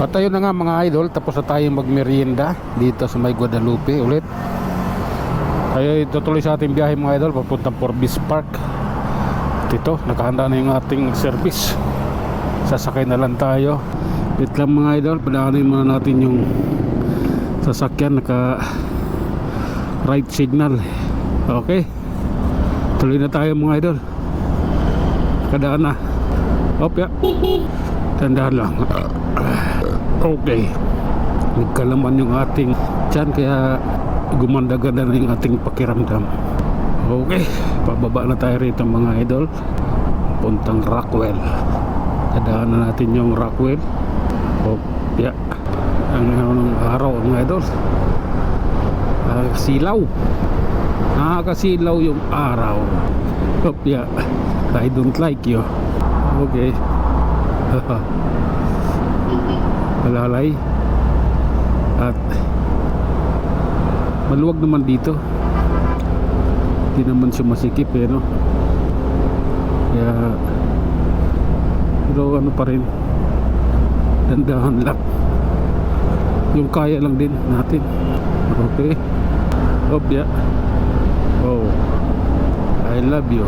At ayun na nga mga idol, tapos na tayong magmerienda dito sa may Guadalupe ulit. Ay tutuloy sa ating biyahe mga idol papuntang Forbes Park. At ito, nakahanda na yung ating service. Sasakay na lang tayo. Wait lang mga idol, padaanin muna natin yung sasakyan, naka right signal. Okay, tuloy na tayo mga idol. Kadaan na. Opya, tandaan lang. Okay, nagkalaman yung ating tiyan, kaya gumanda-ganda na yung ating pakiramdam. Okay, pababa na tayo rito mga idol, puntang Rockwell. Kadaan na natin yung Rockwell. Opya, ang araw mga idol, nakakasilaw yung araw. Opya, I don't like you. Okay. Malalay. At maluwag naman dito, hindi naman siya masikip no? Kaya pero ano pa rin, dandahan lang, yung kaya lang din natin. Okay. Opya. Oh, I love you.